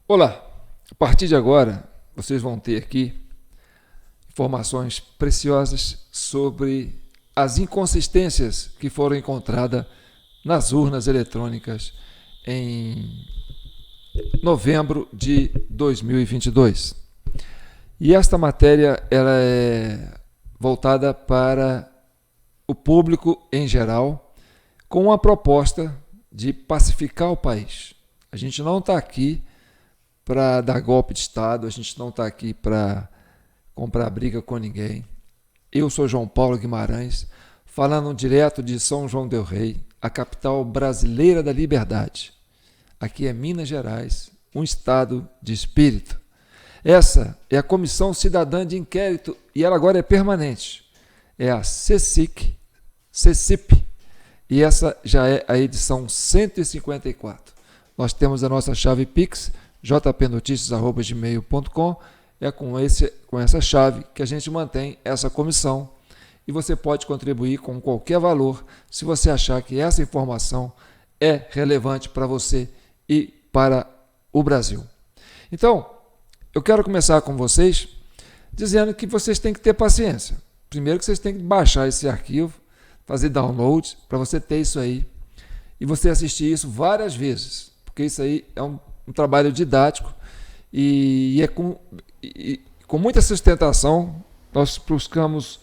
Olá, a partir de agora vocês vão ter aqui informações preciosas sobre as inconsistências que foram encontradas nas urnas eletrônicas em novembro de 2022. E esta matéria ela é voltada para o público em geral, com a proposta de pacificar o país. A gente não está aqui para dar golpe de Estado, a gente não está aqui para comprar briga com ninguém. Eu sou João Paulo Guimarães, falando direto de São João del Rei, a capital brasileira da liberdade. Aqui é Minas Gerais, um estado de espírito. Essa é a Comissão Cidadã de Inquérito e ela agora é permanente. É a CECIP, e essa já é a edição 154. Nós temos a nossa chave Pix, jpnoticias@gmail.com. É com essa chave que a gente mantém essa comissão e você pode contribuir com qualquer valor se você achar que essa informação é relevante para você e para o Brasil. Então, eu quero começar com vocês dizendo que vocês têm que ter paciência. Primeiro que vocês têm que baixar esse arquivo, fazer download para você ter isso aí e você assistir isso várias vezes, porque isso aí é um trabalho didático e com muita sustentação. Nós buscamos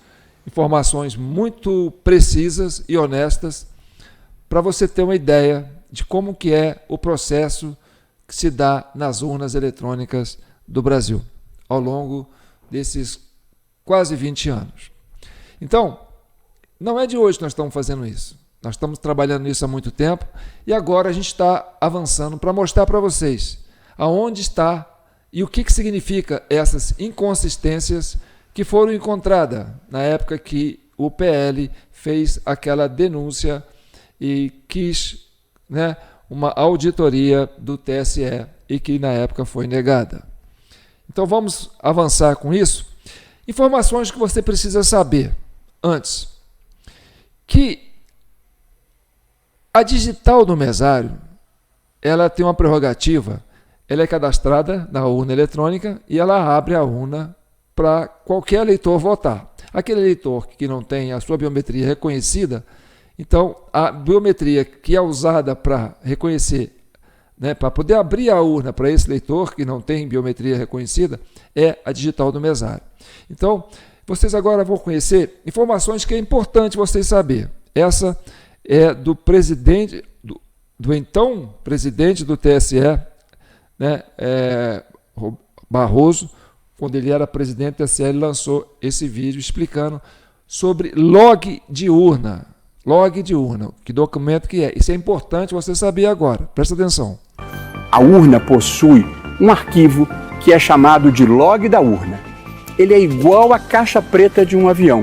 informações muito precisas e honestas para você ter uma ideia de como que é o processo que se dá nas urnas eletrônicas do Brasil ao longo desses quase 20 anos. Então, não é de hoje que nós estamos fazendo isso. Nós estamos trabalhando nisso há muito tempo e agora a gente está avançando para mostrar para vocês aonde está e o que significa essas inconsistências que foram encontradas na época que o PL fez aquela denúncia e quis, uma auditoria do TSE e que na época foi negada. Então vamos avançar com isso. Informações que você precisa saber antes. Que a digital do mesário, ela tem uma prerrogativa, ela é cadastrada na urna eletrônica e ela abre a urna para qualquer eleitor votar. Aquele eleitor que não tem a sua biometria reconhecida, então a biometria que é usada para reconhecer, para poder abrir a urna para esse eleitor que não tem biometria reconhecida, é a digital do mesário. Então, vocês agora vão conhecer informações que é importante vocês saberem. Essa é do presidente, do então presidente do TSE, Barroso, quando ele era presidente do TSE, ele lançou esse vídeo explicando sobre log de urna. Log de urna, que documento que é. Isso é importante você saber agora, presta atenção. A urna possui um arquivo que é chamado de log da urna. Ele é igual à caixa preta de um avião,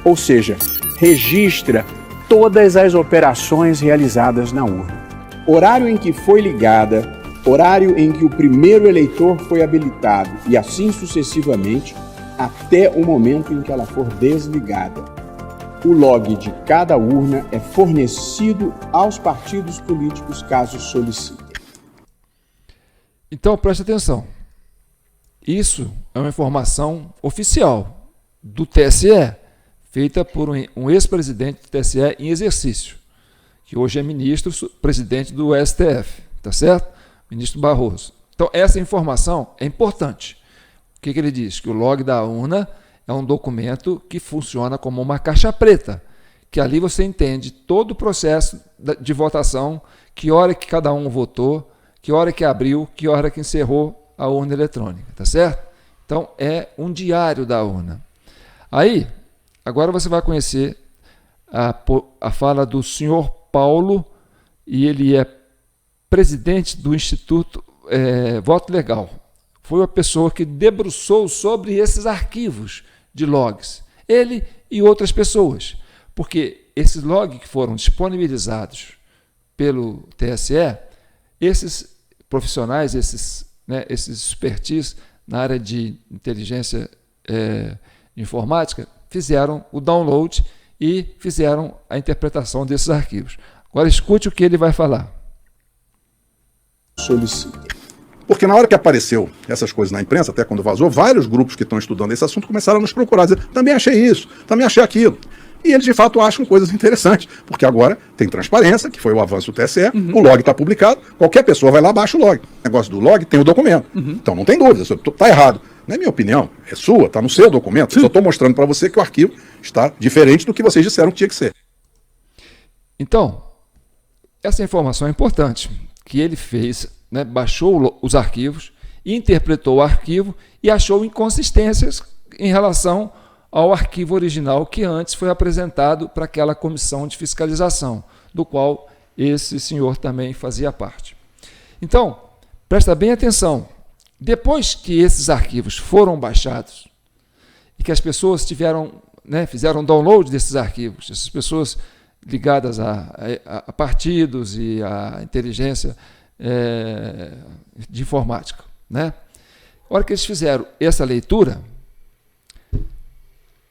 ou seja, registra todas as operações realizadas na urna. Horário em que foi ligada, horário em que o primeiro eleitor foi habilitado e assim sucessivamente até o momento em que ela for desligada. O log de cada urna é fornecido aos partidos políticos caso solicitem. Então preste atenção. Isso é uma informação oficial do TSE, feita por um ex-presidente do TSE em exercício, que hoje é presidente do STF, tá certo? Ministro Barroso. Então, essa informação é importante. O que ele diz? Que o log da urna é um documento que funciona como uma caixa preta, que ali você entende todo o processo de votação, que hora que cada um votou, que hora que abriu, que hora que encerrou a urna eletrônica, tá certo? Então, é um diário da urna. Aí, agora você vai conhecer a fala do senhor Paulo, e ele é presidente do Instituto Voto Legal. Foi a pessoa que debruçou sobre esses arquivos de logs. Ele e outras pessoas. Porque esses logs que foram disponibilizados pelo TSE, esses profissionais, esses expertise na área de inteligência informática, fizeram o download e fizeram a interpretação desses arquivos. Agora escute o que ele vai falar. Solicitem. Porque na hora que apareceu essas coisas na imprensa, até quando vazou, vários grupos que estão estudando esse assunto começaram a nos procurar, dizer, também achei isso, também achei aquilo. E eles, de fato, acham coisas interessantes, porque agora tem transparência, que foi o avanço do TSE, o log está publicado, qualquer pessoa vai lá, baixa o log. O negócio do log tem o documento. Então não tem dúvida, está errado. Não é minha opinião, é sua, está no seu documento. Só estou mostrando para você que o arquivo está diferente do que vocês disseram que tinha que ser. Então, essa informação é importante, que ele fez, né, baixou os arquivos, interpretou o arquivo e achou inconsistências em relação ao arquivo original que antes foi apresentado para aquela comissão de fiscalização, do qual esse senhor também fazia parte. Então, presta bem atenção, depois que esses arquivos foram baixados e que as pessoas fizeram download desses arquivos, essas pessoas ligadas a partidos e a inteligência de informática, né? A hora que eles fizeram essa leitura,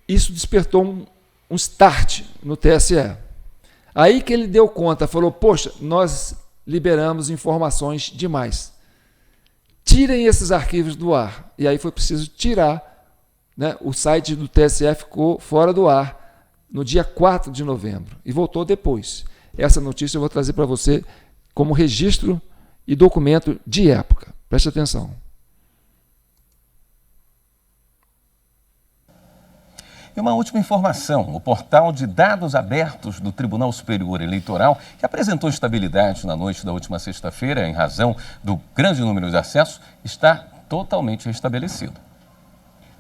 isso despertou um start no TSE. Aí que ele deu conta, falou, poxa, nós liberamos informações demais. Tirem esses arquivos do ar. E aí foi preciso tirar, né? O site do TSE ficou fora do ar no dia 4 de novembro e voltou depois. Essa notícia eu vou trazer para você como registro e documento de época. Preste atenção. E uma última informação, o portal de dados abertos do Tribunal Superior Eleitoral, que apresentou instabilidade na noite da última sexta-feira em razão do grande número de acessos, está totalmente restabelecido.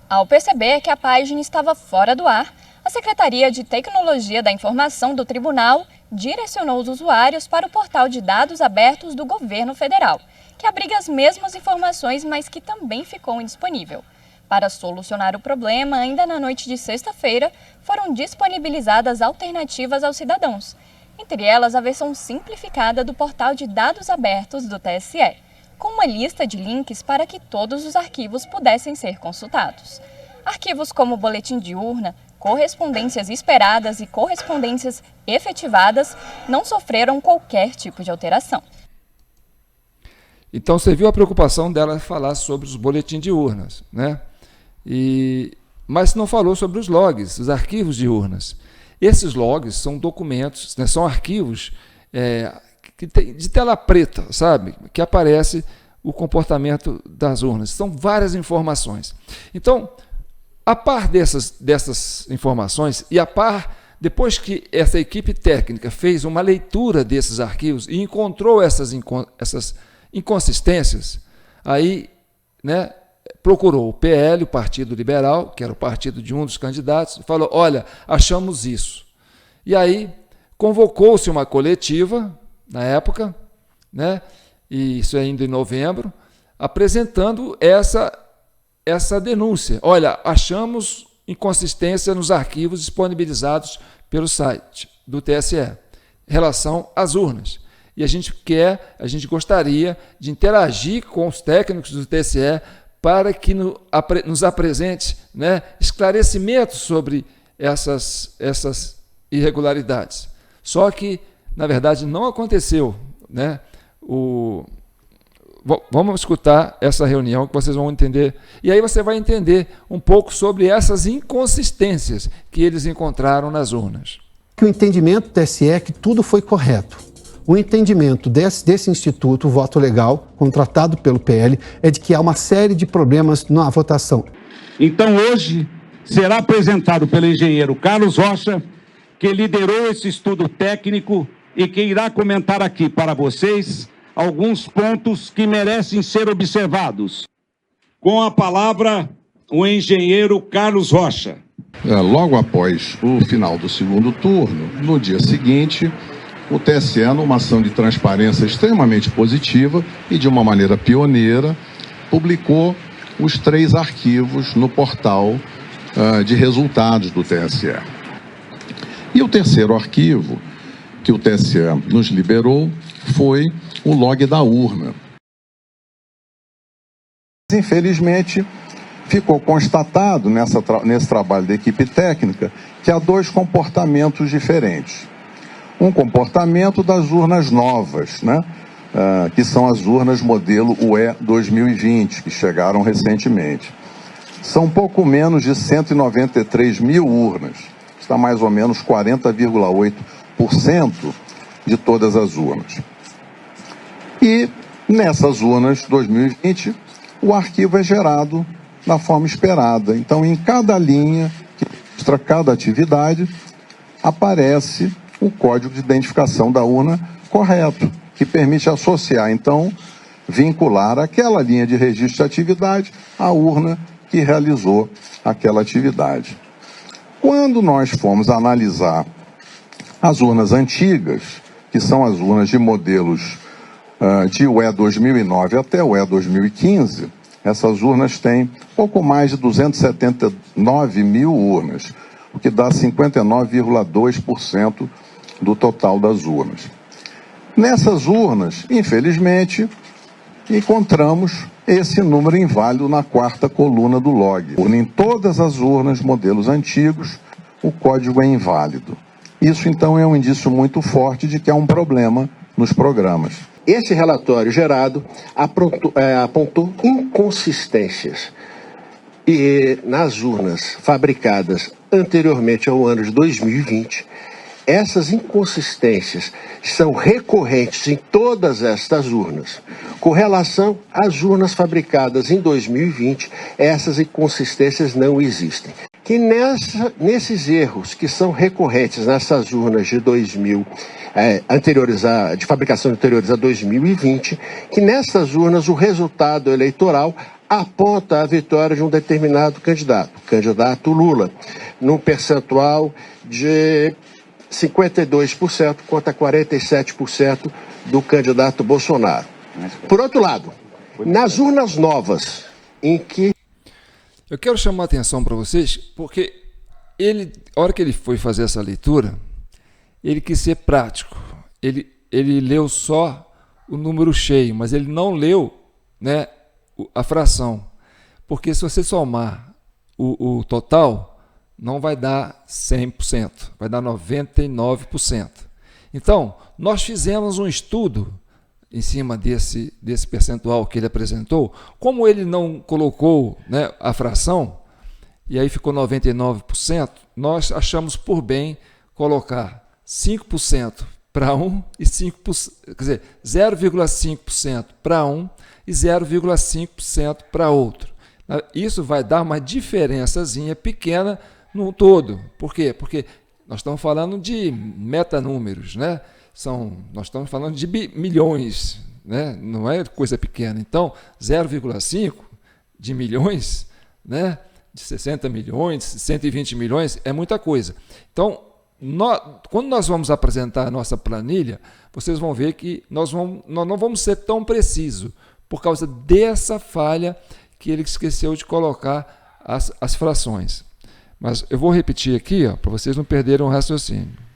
Ao perceber que a página estava fora do ar, a Secretaria de Tecnologia da Informação do Tribunal direcionou os usuários para o portal de dados abertos do Governo Federal, que abriga as mesmas informações, mas que também ficou indisponível. Para solucionar o problema, ainda na noite de sexta-feira, foram disponibilizadas alternativas aos cidadãos, entre elas a versão simplificada do portal de dados abertos do TSE, com uma lista de links para que todos os arquivos pudessem ser consultados. Arquivos como boletim de urna, correspondências esperadas e correspondências efetivadas não sofreram qualquer tipo de alteração. Então você viu a preocupação dela falar sobre os boletins de urnas, né? Mas não falou sobre os logs, os arquivos de urnas. Esses logs são documentos, né, são arquivos de tela preta, sabe? Que aparece o comportamento das urnas. São várias informações. Então, a par dessas informações e a par, depois que essa equipe técnica fez uma leitura desses arquivos e encontrou essas inconsistências, aí, né, procurou o PL, o Partido Liberal, que era o partido de um dos candidatos, e falou, olha, achamos isso. E aí convocou-se uma coletiva, na época, né, e isso ainda em novembro, apresentando essa denúncia. Olha, achamos inconsistência nos arquivos disponibilizados pelo site do TSE, em relação às urnas. E a gente gostaria de interagir com os técnicos do TSE para que nos apresente, né, esclarecimentos sobre essas irregularidades. Só que, na verdade, não aconteceu, né? Vamos escutar essa reunião que vocês vão entender. E aí você vai entender um pouco sobre essas inconsistências que eles encontraram nas urnas. O entendimento do TSE é que tudo foi correto. O entendimento desse instituto, o voto legal, contratado pelo PL, é de que há uma série de problemas na votação. Então, hoje, será apresentado pelo engenheiro Carlos Rocha, que liderou esse estudo técnico e que irá comentar aqui para vocês alguns pontos que merecem ser observados. Com a palavra, o engenheiro Carlos Rocha. Logo após o final do segundo turno, no dia seguinte, o TSE, numa ação de transparência extremamente positiva e de uma maneira pioneira, publicou os 3 arquivos no portal de resultados do TSE. E o terceiro arquivo que o TSE nos liberou foi o log da urna. Infelizmente, ficou constatado nesse trabalho da equipe técnica que há 2 comportamentos diferentes. Um comportamento das urnas novas, né? que são as urnas modelo UE 2020, que chegaram recentemente. São pouco menos de 193 mil urnas, está mais ou menos 40,8% de todas as urnas. E nessas urnas 2020, o arquivo é gerado da forma esperada. Então, em cada linha que registra cada atividade, aparece o código de identificação da urna correto, que permite associar, então, vincular aquela linha de registro de atividade à urna que realizou aquela atividade. Quando nós fomos analisar as urnas antigas, que são as urnas de modelos de UE 2009 até UE 2015, essas urnas têm pouco mais de 279 mil urnas, o que dá 59,2% do total das urnas. Nessas urnas, infelizmente, encontramos esse número inválido na quarta coluna do log. Em todas as urnas, modelos antigos, o código é inválido. Isso, então, é um indício muito forte de que há um problema nos programas. Esse relatório gerado apontou inconsistências nas urnas fabricadas anteriormente ao ano de 2020. Essas inconsistências são recorrentes em todas estas urnas. Com relação às urnas fabricadas em 2020, essas inconsistências não existem. Que nesses erros que são recorrentes nessas urnas de de fabricação anteriores a 2020, que nessas urnas o resultado eleitoral aponta a vitória de um determinado candidato Lula, num percentual de 52% contra 47% do candidato Bolsonaro. Por outro lado, nas urnas novas, em que... Eu quero chamar a atenção para vocês, porque a hora que ele foi fazer essa leitura, ele quis ser prático. Ele leu só o número cheio, mas ele não leu, né, a fração. Porque se você somar o total, não vai dar 100%, vai dar 99%. Então, nós fizemos um estudo em cima desse percentual que ele apresentou. Como ele não colocou, né, a fração, e aí ficou 99%, nós achamos por bem colocar 5% para um e 5%, quer dizer, 0,5% para um e 0,5% para outro. Isso vai dar uma diferençazinha pequena no todo. Por quê? Porque nós estamos falando de metanúmeros, né? Nós estamos falando de milhões, né? Não é coisa pequena. Então, 0,5 de milhões, né? De 60 milhões, 120 milhões, é muita coisa. Então, quando nós vamos apresentar a nossa planilha, vocês vão ver que nós não vamos ser tão precisos, por causa dessa falha que ele esqueceu de colocar as frações. Mas eu vou repetir aqui, para vocês não perderem o raciocínio.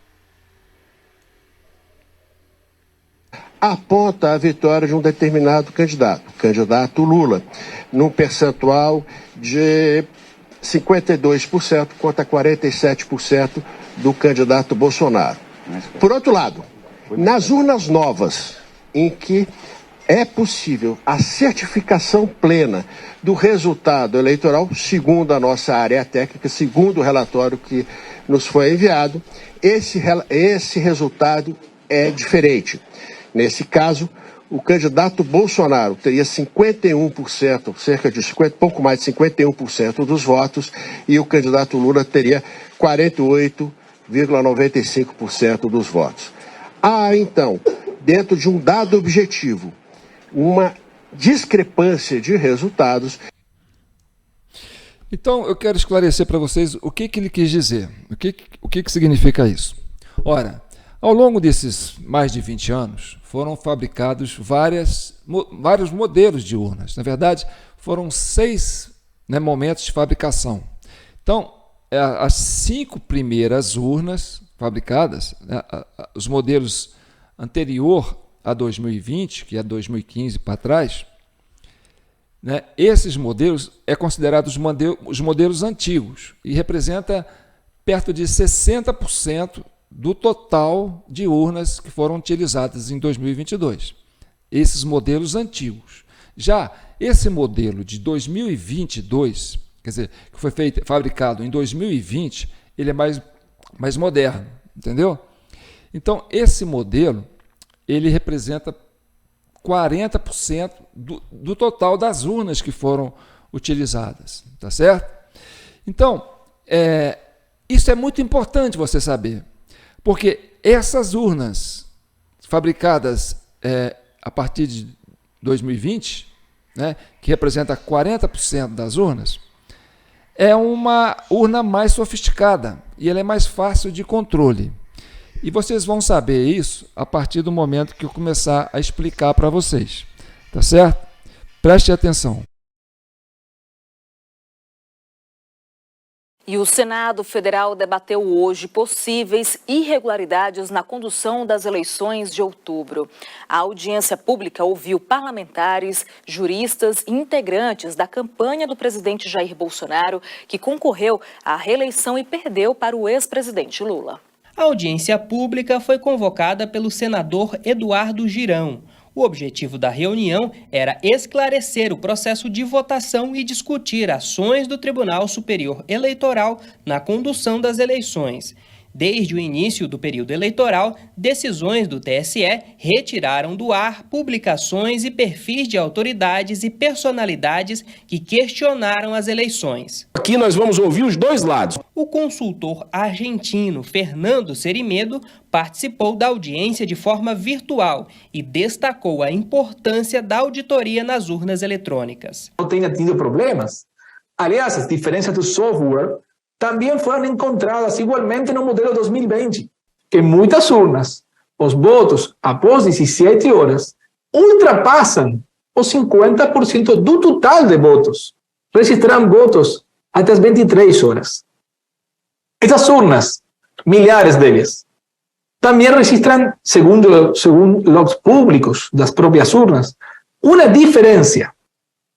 Aponta a vitória de um determinado candidato Lula, num percentual de 52% contra 47% do candidato Bolsonaro. Por outro lado, nas urnas novas, em que é possível a certificação plena do resultado eleitoral, segundo a nossa área técnica, segundo o relatório que nos foi enviado, esse resultado é diferente. Nesse caso, o candidato Bolsonaro teria 51%, pouco mais de 51% dos votos, e o candidato Lula teria 48,95% dos votos. Há, então, dentro de um dado objetivo, uma discrepância de resultados. Então, eu quero esclarecer para vocês o que ele quis dizer. O que significa isso? Ora, ao longo desses mais de 20 anos, foram fabricados vários modelos de urnas. Na verdade, foram 6, né, momentos de fabricação. Então, as 5 primeiras urnas fabricadas, né, os modelos anterior a 2020, que é 2015 para trás, né, esses modelos é considerados os modelos antigos e representa perto de 60% do total de urnas que foram utilizadas em 2022. esses modelos antigos. Já esse modelo de 2022, quer dizer, que foi fabricado em 2020, ele é mais moderno, entendeu? Então, esse modelo, ele representa 40% do total das urnas que foram utilizadas, tá certo? Então, isso é muito importante você saber, porque essas urnas fabricadas a partir de 2020, né, que representa 40% das urnas, é uma urna mais sofisticada e ela é mais fácil de controle. E vocês vão saber isso a partir do momento que eu começar a explicar para vocês, tá certo? Preste atenção. E o Senado Federal debateu hoje possíveis irregularidades na condução das eleições de outubro. A audiência pública ouviu parlamentares, juristas e integrantes da campanha do presidente Jair Bolsonaro, que concorreu à reeleição e perdeu para o ex-presidente Lula. A audiência pública foi convocada pelo senador Eduardo Girão. O objetivo da reunião era esclarecer o processo de votação e discutir ações do Tribunal Superior Eleitoral na condução das eleições. Desde o início do período eleitoral, decisões do TSE retiraram do ar publicações e perfis de autoridades e personalidades que questionaram as eleições. Aqui nós vamos ouvir os dois lados. O consultor argentino Fernando Cerimedo participou da audiência de forma virtual e destacou a importância da auditoria nas urnas eletrônicas. Não tenha tido problemas. Aliás, as diferenças do software também foram encontradas igualmente no modelo 2020, que em muitas urnas, os votos após 17 horas ultrapassam os 50% do total de votos. Registraram votos até as 23 horas. Essas urnas, milhares delas, também registram, segundo logs públicos das próprias urnas, uma diferença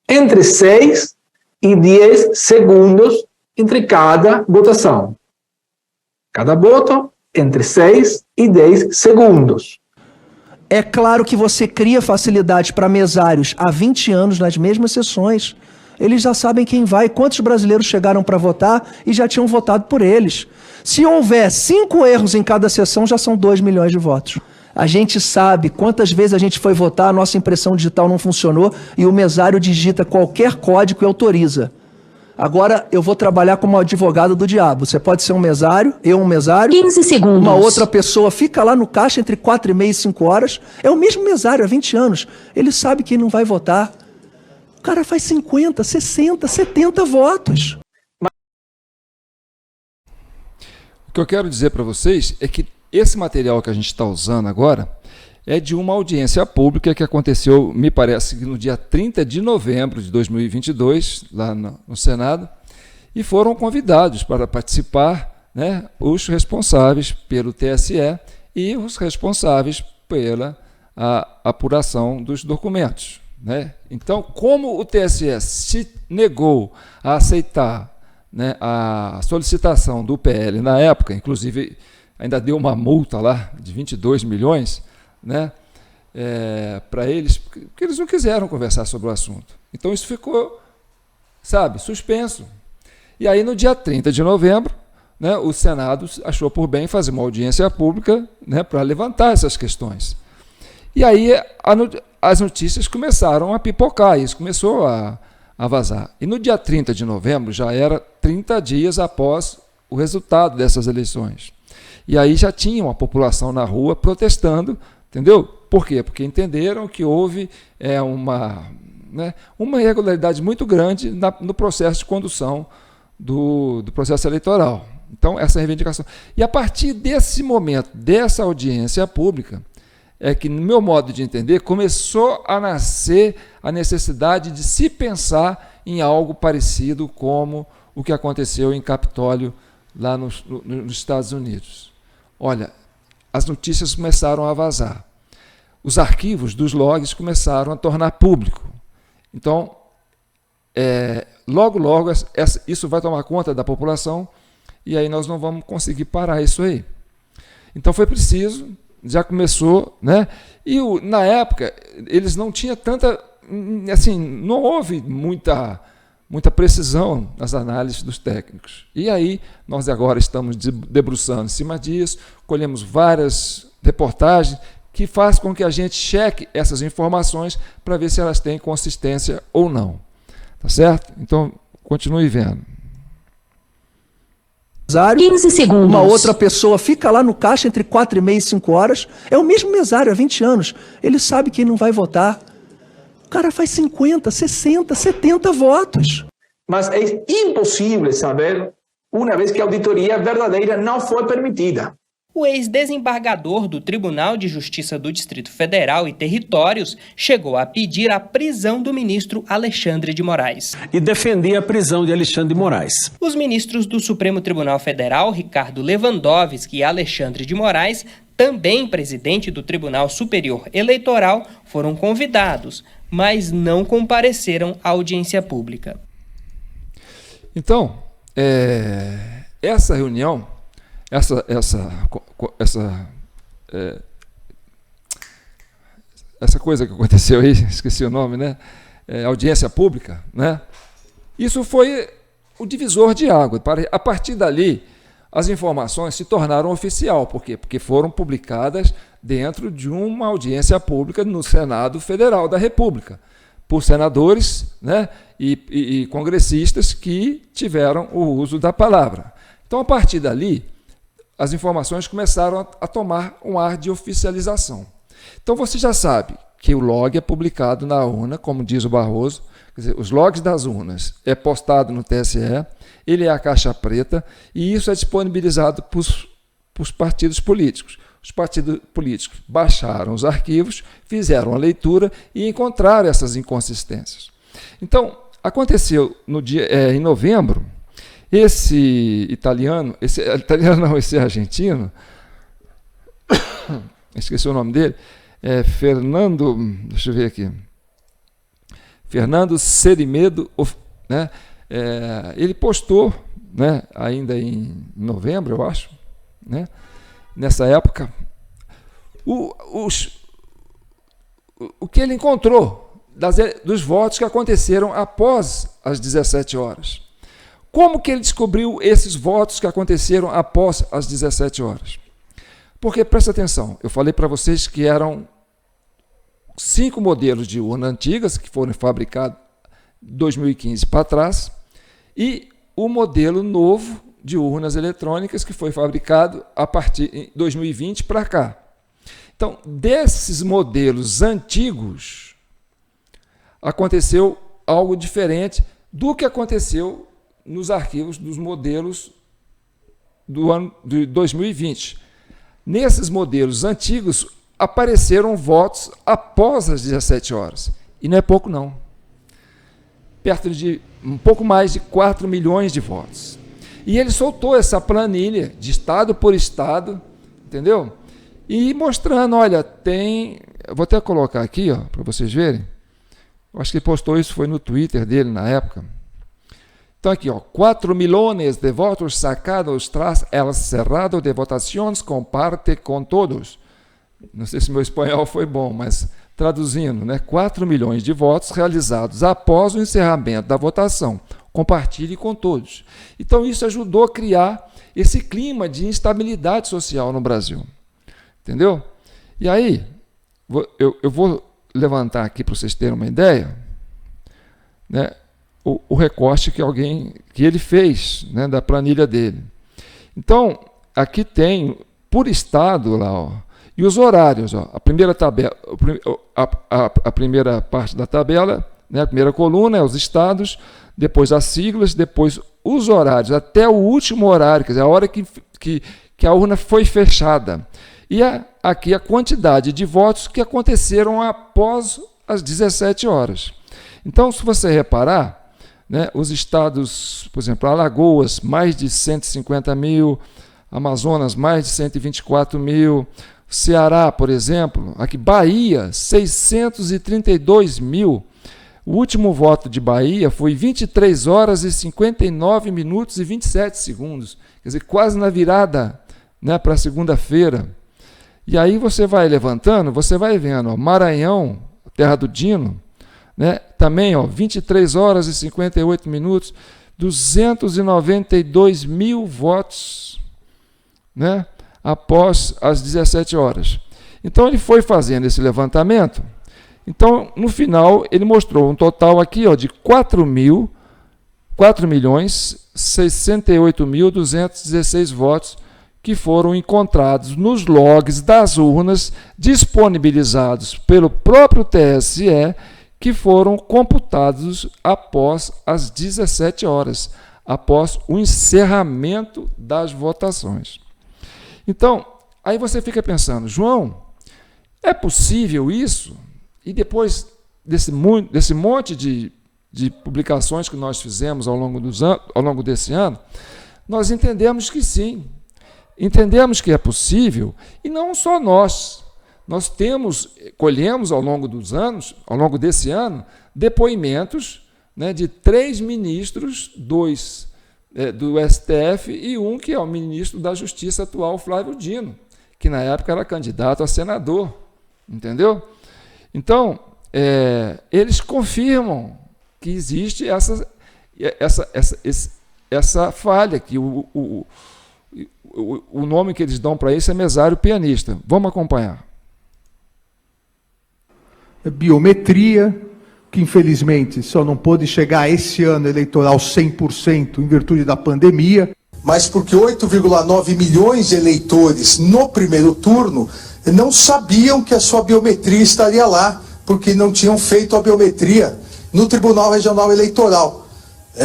entre 6 e 10 segundos entre cada votação. Cada voto entre 6 e 10 segundos. É claro que você cria facilidade para mesários há 20 anos nas mesmas sessões. Eles já sabem quem vai, quantos brasileiros chegaram para votar e já tinham votado por eles. Se houver 5 erros em cada sessão, já são 2 milhões de votos. A gente sabe quantas vezes a gente foi votar, a nossa impressão digital não funcionou e o mesário digita qualquer código e autoriza. Agora eu vou trabalhar como advogado do diabo. Você pode ser um mesário, eu um mesário. 15 segundos. Uma outra pessoa fica lá no caixa entre 4h30 e 5 horas. É o mesmo mesário há 20 anos. Ele sabe quem não vai votar. O cara faz 50, 60, 70 votos. O que eu quero dizer para vocês é que esse material que a gente está usando agora é de uma audiência pública que aconteceu, me parece, no dia 30 de novembro de 2022, lá no Senado, e foram convidados para participar, né, os responsáveis pelo TSE e os responsáveis pela apuração dos documentos, né? Então, como o TSE se negou a aceitar, né, a solicitação do PL na época, inclusive ainda deu uma multa lá de 22 milhões, né, para eles, porque eles não quiseram conversar sobre o assunto. Então isso ficou, suspenso. E aí no dia 30 de novembro, né, o Senado achou por bem fazer uma audiência pública, né, para levantar essas questões. E aí as notícias começaram a pipocar, isso começou a vazar. E no dia 30 de novembro já era 30 dias após o resultado dessas eleições. E aí já tinha uma população na rua protestando, entendeu? Por quê? Porque entenderam que houve uma irregularidade muito grande no processo de condução do processo eleitoral. Então, essa reivindicação. E a partir desse momento, dessa audiência pública, é que, no meu modo de entender, começou a nascer a necessidade de se pensar em algo parecido como o que aconteceu em Capitólio, lá nos Estados Unidos. Olha, as notícias começaram a vazar. Os arquivos dos logs começaram a tornar público. Então, logo, isso vai tomar conta da população e aí nós não vamos conseguir parar isso aí. Então, foi preciso, já começou, né? E na época eles não tinham tanta, assim, não houve muita precisão nas análises dos técnicos. E aí nós agora estamos debruçando em cima disso, colhemos várias reportagens que faz com que a gente cheque essas informações para ver se elas têm consistência ou não. Tá certo? Então, continue vendo. 15 segundos. Uma outra pessoa fica lá no caixa entre 4h30 e 5 horas, é o mesmo mesário há 20 anos, ele sabe que não vai votar. O cara faz 50, 60, 70 votos. Mas é impossível saber, uma vez que a auditoria verdadeira não foi permitida. O ex-desembargador do Tribunal de Justiça do Distrito Federal e Territórios chegou a pedir a prisão do ministro Alexandre de Moraes. E defender a prisão de Alexandre de Moraes. Os ministros do Supremo Tribunal Federal, Ricardo Lewandowski e Alexandre de Moraes, também presidente do Tribunal Superior Eleitoral, foram convidados, mas não compareceram à audiência pública. Então, essa reunião, essa coisa que aconteceu aí, esqueci o nome, né? Audiência pública, né? Isso foi o divisor de água. A partir dali, as informações se tornaram oficial. Por quê? Porque foram publicadas dentro de uma audiência pública no Senado Federal da República, por senadores, né, e congressistas que tiveram o uso da palavra. Então, a partir dali, as informações começaram a tomar um ar de oficialização. Então, você já sabe que o log é publicado na urna, como diz o Barroso, quer dizer, os logs das urnas é postado no TSE, ele é a caixa preta, e isso é disponibilizado para os partidos políticos. Os partidos políticos baixaram os arquivos, fizeram a leitura e encontraram essas inconsistências. Então, aconteceu em novembro, esse argentino, esqueci o nome dele, Fernando, deixa eu ver aqui, Fernando Cerimedo, né, ele postou, né, ainda em novembro, eu acho, né, nessa época, o que ele encontrou dos votos que aconteceram após as 17 horas. Como que ele descobriu esses votos que aconteceram após as 17 horas? Porque, presta atenção, eu falei para vocês que eram 5 modelos de urna antigas que foram fabricados de 2015 para trás e o modelo novo de urnas eletrônicas que foi fabricado a partir de 2020 para cá. Então, desses modelos antigos, aconteceu algo diferente do que aconteceu nos arquivos dos modelos do ano de 2020. Nesses modelos antigos, apareceram votos após as 17 horas. E não é pouco, não. Perto de um pouco mais de 4 milhões de votos. E ele soltou essa planilha de estado por estado, entendeu? E mostrando, olha, eu vou até colocar aqui, para vocês verem. Eu acho que ele postou isso, foi no Twitter dele na época. Então aqui, 4 milhões de votos sacados tras el cerrado de votações comparte com todos. Não sei se meu espanhol foi bom, mas traduzindo, né? 4 milhões de votos realizados após o encerramento da votação. Compartilhe com todos. Então isso ajudou a criar esse clima de instabilidade social no Brasil. Entendeu? E aí, eu vou levantar aqui para vocês terem uma ideia, né? O recorte que ele fez, né, da planilha dele. Então, aqui tem, por estado, lá, e os horários. A primeira tabela, a primeira parte da tabela, né, a primeira coluna é os estados, depois as siglas, depois os horários, até o último horário, quer dizer, a hora que a urna foi fechada. E aqui a quantidade de votos que aconteceram após as 17 horas. Então, se você reparar, né, os estados, por exemplo, Alagoas, mais de 150 mil, Amazonas, mais de 124 mil, Ceará, por exemplo, aqui Bahia, 632 mil. O último voto de Bahia foi 23 horas e 59 minutos e 27 segundos, quer dizer, quase na virada, né, para segunda-feira. E aí você vai levantando, você vai vendo, ó, Maranhão, terra do Dino, né? Também, ó, 23 horas e 58 minutos, 292 mil votos, né? Após as 17 horas. Então, ele foi fazendo esse levantamento. Então, no final, ele mostrou um total aqui, ó, de 4.068.216 votos que foram encontrados nos logs das urnas disponibilizados pelo próprio TSE, que foram computados após as 17 horas, após o encerramento das votações. Então, aí você fica pensando, João, é possível isso? E depois desse monte de publicações que nós fizemos ao longo desse ano, nós entendemos que sim, entendemos que é possível, e não só nós. Nós colhemos ao longo dos anos, ao longo desse ano, depoimentos, né, de 3 ministros, 2 do STF e um que é o ministro da Justiça atual, Flávio Dino, que na época era candidato a senador, entendeu? Então, eles confirmam que existe essa falha, que o nome que eles dão para isso é mesário pianista. Vamos acompanhar. Biometria, que infelizmente só não pôde chegar a esse ano eleitoral 100% em virtude da pandemia. Mas porque 8,9 milhões de eleitores no primeiro turno não sabiam que a sua biometria estaria lá, porque não tinham feito a biometria no Tribunal Regional Eleitoral.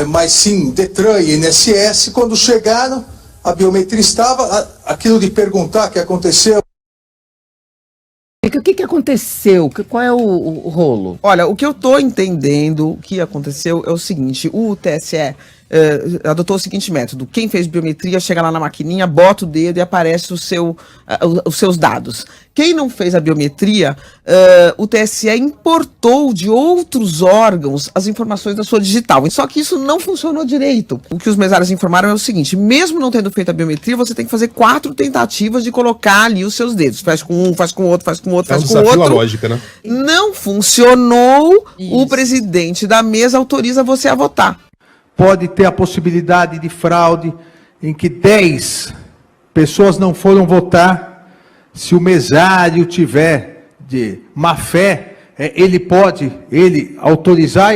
Mas sim, Detran e INSS, quando chegaram, a biometria estava, aquilo de perguntar o que aconteceu. O que aconteceu? Qual é o rolo? Olha, o que eu estou entendendo que aconteceu é o seguinte, o TSE adotou o seguinte método: quem fez biometria chega lá na maquininha, bota o dedo e aparece os seus dados. Quem não fez a biometria, o TSE importou de outros órgãos as informações da sua digital. Só que isso não funcionou direito. O que os mesários informaram é o seguinte: mesmo não tendo feito a biometria, você tem que fazer 4 tentativas de colocar ali os seus dedos. Faz com um, faz com outro, faz com outro, faz com outro. A lógica, né? Não funcionou. Isso. O presidente da mesa autoriza você a votar. Pode ter a possibilidade de fraude em que 10 pessoas não foram votar. Se o mesário tiver de má fé, ele pode autorizar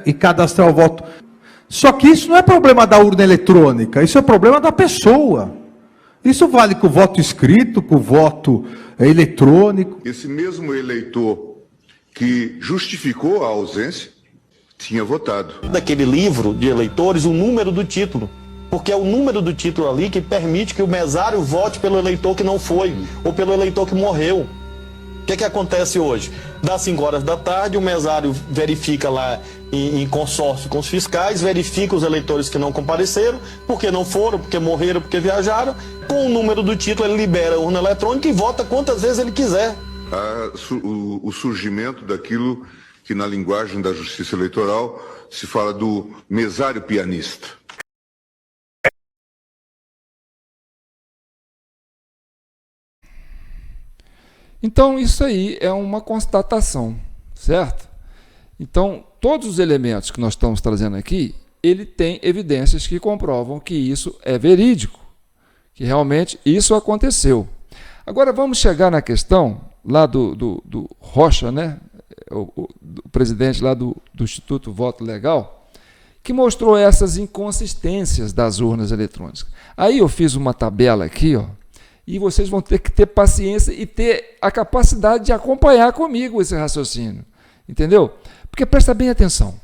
e cadastrar o voto. Só que isso não é problema da urna eletrônica, isso é problema da pessoa. Isso vale com o voto escrito, com o voto eletrônico. Esse mesmo eleitor que justificou a ausência tinha votado. Daquele livro de eleitores, o número do título. Porque é o número do título ali que permite que o mesário vote pelo eleitor que não foi, ou pelo eleitor que morreu. O que acontece hoje? Das 5 horas da tarde, o mesário verifica lá em consórcio com os fiscais, verifica os eleitores que não compareceram, porque não foram, porque morreram, porque viajaram. Com o número do título, ele libera a urna eletrônica e vota quantas vezes ele quiser. O surgimento daquilo que na linguagem da justiça eleitoral se fala do mesário pianista. Então, isso aí é uma constatação, certo? Então, todos os elementos que nós estamos trazendo aqui, ele tem evidências que comprovam que isso é verídico, que realmente isso aconteceu. Agora, vamos chegar na questão lá do Rocha, né? O presidente lá do Instituto Voto Legal, que mostrou essas inconsistências das urnas eletrônicas. Aí eu fiz uma tabela aqui, ó, e vocês vão ter que ter paciência e ter a capacidade de acompanhar comigo esse raciocínio. Entendeu? Porque presta bem atenção.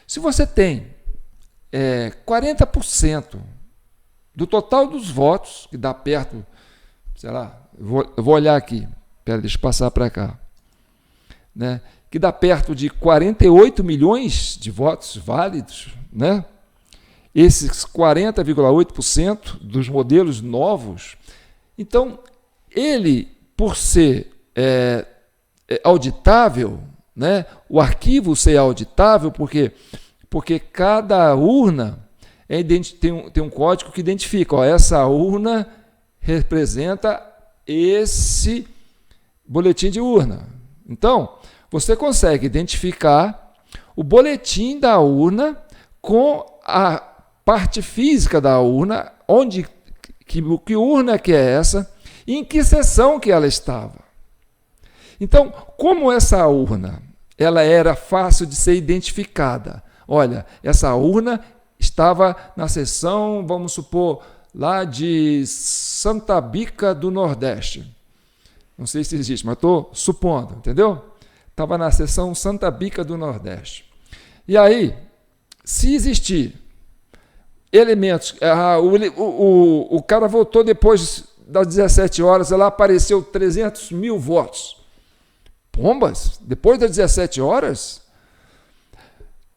Se você tem 40% do total dos votos, que dá perto, sei lá, eu vou olhar aqui, deixa eu passar para cá, né? Que dá perto de 48 milhões de votos válidos, né? Esses 40,8% dos modelos novos. Então, ele, por ser auditável, né? O arquivo ser auditável, porque cada urna tem um código que identifica, ó, essa urna representa esse boletim de urna. Então, você consegue identificar o boletim da urna com a parte física da urna, onde que urna que é essa, e em que seção que ela estava. Então, como essa urna ela era fácil de ser identificada, olha, essa urna estava na seção, vamos supor, lá de Santa Bica do Nordeste. Não sei se existe, mas estou supondo, entendeu? Estava na seção Santa Bica do Nordeste. E aí, se existir elementos, o cara votou depois das 17 horas, lá apareceu 300 mil votos. Pombas, depois das 17 horas?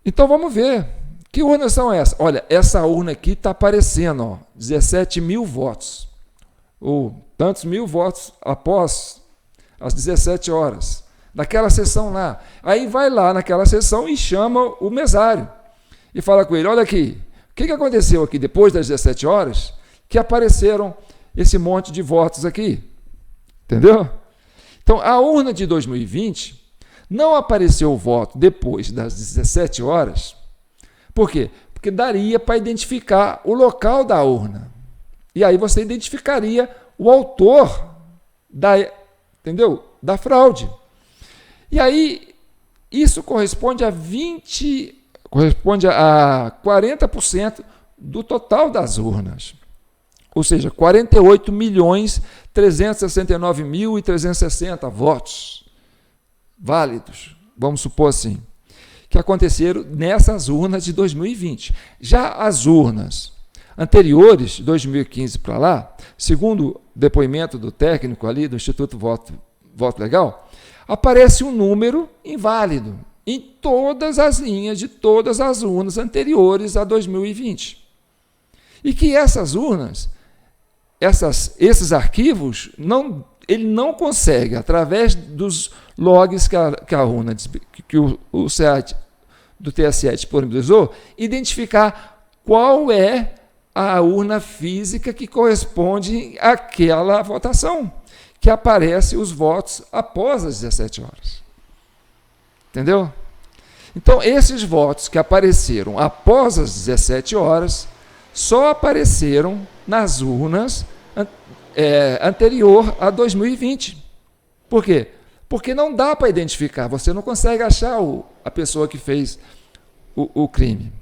Então vamos ver. Que urnas são essas? Olha, essa urna aqui está aparecendo, ó, 17 mil votos. Ou tantos mil votos após as 17 horas. Naquela sessão lá. Aí vai lá naquela sessão e chama o mesário. E fala com ele, olha aqui, o que aconteceu aqui depois das 17 horas que apareceram esse monte de votos aqui? Entendeu? Então, a urna de 2020 não apareceu o voto depois das 17 horas. Por quê? Porque daria para identificar o local da urna. E aí você identificaria o autor da fraude. E aí, isso corresponde a 40% do total das urnas. Ou seja, 48.369.360 votos válidos, vamos supor assim, que aconteceram nessas urnas de 2020. Já as urnas anteriores, de 2015 para lá, segundo o depoimento do técnico ali do Instituto Voto Legal, aparece um número inválido em todas as linhas de todas as urnas anteriores a 2020. E que essas urnas, esses arquivos, ele não consegue, através dos logs que a urna, que o site do TSE disponibilizou, identificar qual é a urna física que corresponde àquela votação, que aparece os votos após as 17 horas. Entendeu? Então, esses votos que apareceram após as 17 horas só apareceram nas urnas anterior a 2020. Por quê? Porque não dá para identificar, você não consegue achar a pessoa que fez o crime.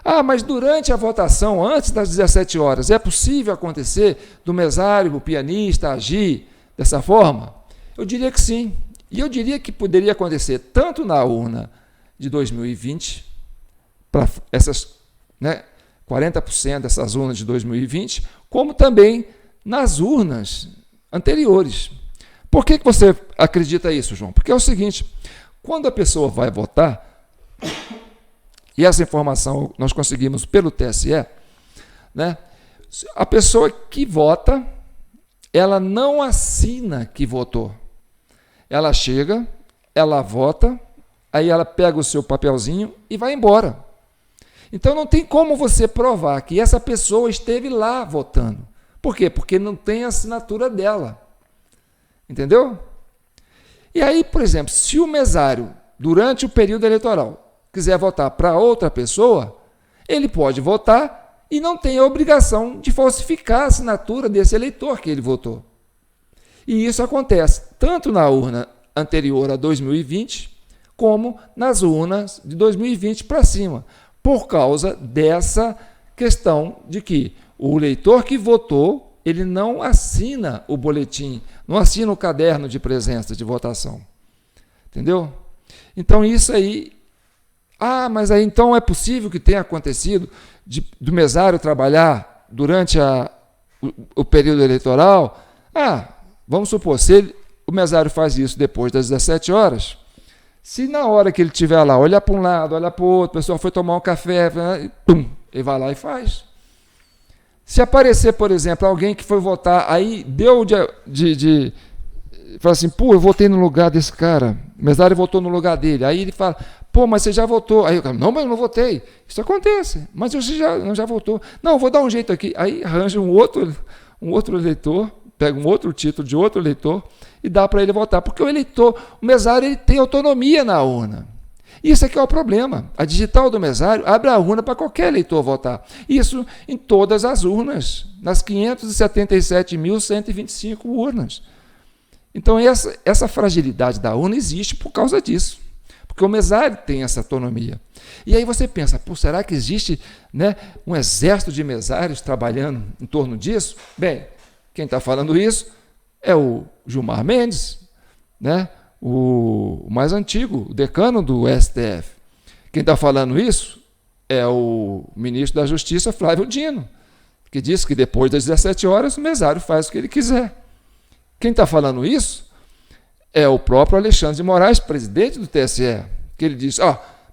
Ah, mas durante a votação, antes das 17 horas, é possível acontecer do mesário, o pianista, agir dessa forma? Eu diria que sim. E eu diria que poderia acontecer tanto na urna de 2020, para essas 40% dessas urnas de 2020, como também nas urnas anteriores. Por que você acredita isso, João? Porque é o seguinte, quando a pessoa vai votar, e essa informação nós conseguimos pelo TSE, a pessoa que vota, ela não assina que votou. Ela chega, ela vota, aí ela pega o seu papelzinho e vai embora. Então não tem como você provar que essa pessoa esteve lá votando. Por quê? Porque não tem a assinatura dela. Entendeu? E aí, por exemplo, se o mesário, durante o período eleitoral, quiser votar para outra pessoa, ele pode votar e não tem a obrigação de falsificar a assinatura desse eleitor que ele votou. E isso acontece tanto na urna anterior a 2020, como nas urnas de 2020 para cima, por causa dessa questão de que o eleitor que votou, ele não assina o boletim, não assina o caderno de presença de votação. Entendeu? Então isso aí... Ah, mas aí então é possível que tenha acontecido do mesário trabalhar durante o período eleitoral? Ah, vamos supor, se o mesário faz isso depois das 17 horas, se na hora que ele estiver lá, olhar para um lado, olhar para o outro, o pessoal foi tomar um café, pum, ele vai lá e faz. Se aparecer, por exemplo, alguém que foi votar, aí deu fala assim, pô, eu votei no lugar desse cara, o mesário votou no lugar dele, aí ele fala, pô, mas você já votou. Aí eu falo, não, mas eu não votei. Isso acontece, mas você já votou. Não, vou dar um jeito aqui. Aí arranja um outro eleitor, pega um outro título de outro eleitor e dá para ele votar, porque o mesário, ele tem autonomia na urna. Isso é que é o problema. A digital do mesário abre a urna para qualquer eleitor votar. Isso em todas as urnas, nas 577.125 urnas. Então, essa fragilidade da urna existe por causa disso, porque o mesário tem essa autonomia. E aí você pensa, será que existe, né, um exército de mesários trabalhando em torno disso? Bem, quem está falando isso é o Gilmar Mendes, né, o mais antigo, o decano do STF. Quem está falando isso é o ministro da Justiça, Flávio Dino, que diz que depois das 17 horas o mesário faz o que ele quiser. Quem está falando isso é o próprio Alexandre de Moraes, presidente do TSE, que ele diz,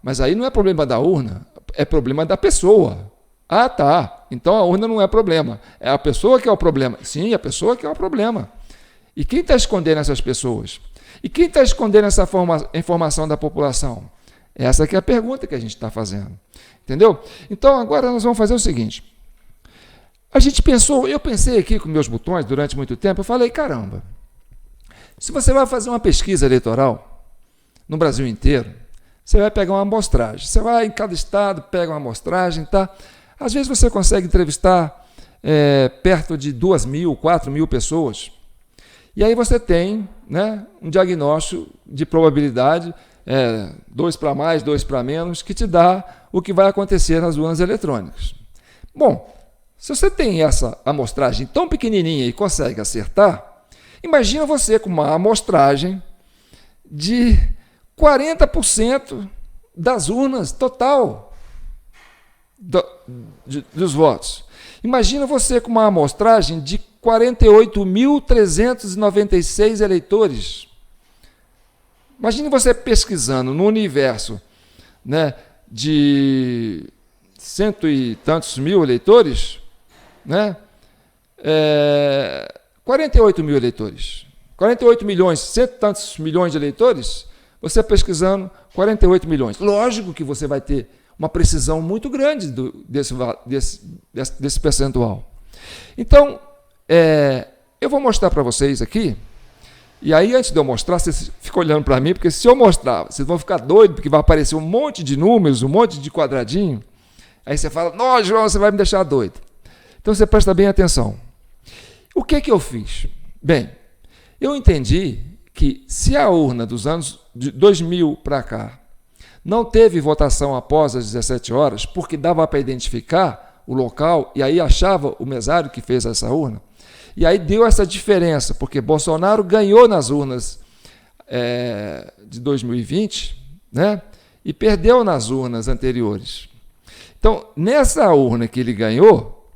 mas aí não é problema da urna, é problema da pessoa. Ah, tá, então a urna não é problema, é a pessoa que é o problema. Sim, a pessoa que é o problema. E quem está escondendo essas pessoas? E quem está escondendo essa informação da população? Essa que é a pergunta que a gente está fazendo. Entendeu? Então, agora nós vamos fazer o seguinte. Eu pensei aqui com meus botões durante muito tempo, eu falei, caramba, se você vai fazer uma pesquisa eleitoral no Brasil inteiro, você vai pegar uma amostragem. Você vai em cada estado, pega uma amostragem, tá? Às vezes você consegue entrevistar perto de 2.000, 4.000 pessoas. E aí você tem, né, um diagnóstico de probabilidade, 2 para mais, 2 para menos, que te dá o que vai acontecer nas urnas eletrônicas. Bom, se você tem essa amostragem tão pequenininha e consegue acertar, imagina você com uma amostragem de 40% das urnas total dos votos. Imagina você com uma amostragem de 48.396 eleitores. Imagine você pesquisando no universo, né, de 100 e tantos mil eleitores, né, 48 mil eleitores. 48 milhões, 100 e tantos milhões de eleitores, você pesquisando 48 milhões. Lógico que você vai ter uma precisão muito grande desse percentual. Então, eu vou mostrar para vocês aqui, e aí antes de eu mostrar, vocês ficam olhando para mim, porque se eu mostrar, vocês vão ficar doidos, porque vai aparecer um monte de números, um monte de quadradinho, aí você fala, nossa, João, você vai me deixar doido. Então você presta bem atenção. O que eu fiz? Bem, eu entendi que se a urna dos anos de 2000 para cá não teve votação após as 17 horas, porque dava para identificar o local, e aí achava o mesário que fez essa urna, e aí deu essa diferença, porque Bolsonaro ganhou nas urnas de 2020, né, e perdeu nas urnas anteriores. Então, nessa urna que ele ganhou,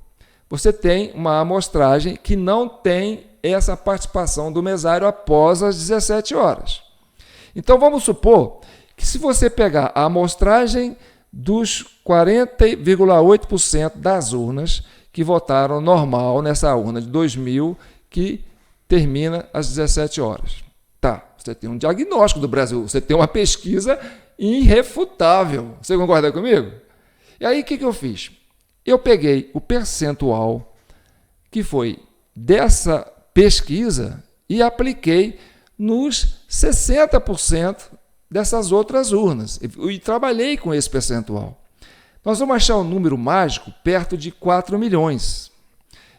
você tem uma amostragem que não tem essa participação do mesário após as 17 horas. Então, vamos supor que se você pegar a amostragem dos 40,8% das urnas que votaram normal nessa urna de 2000, que termina às 17 horas. Tá, você tem um diagnóstico do Brasil, você tem uma pesquisa irrefutável. Você concorda comigo? E aí, o que eu fiz? Eu peguei o percentual que foi dessa pesquisa e apliquei nos 60% dessas outras urnas. E trabalhei com esse percentual. Nós vamos achar um número mágico perto de 4 milhões.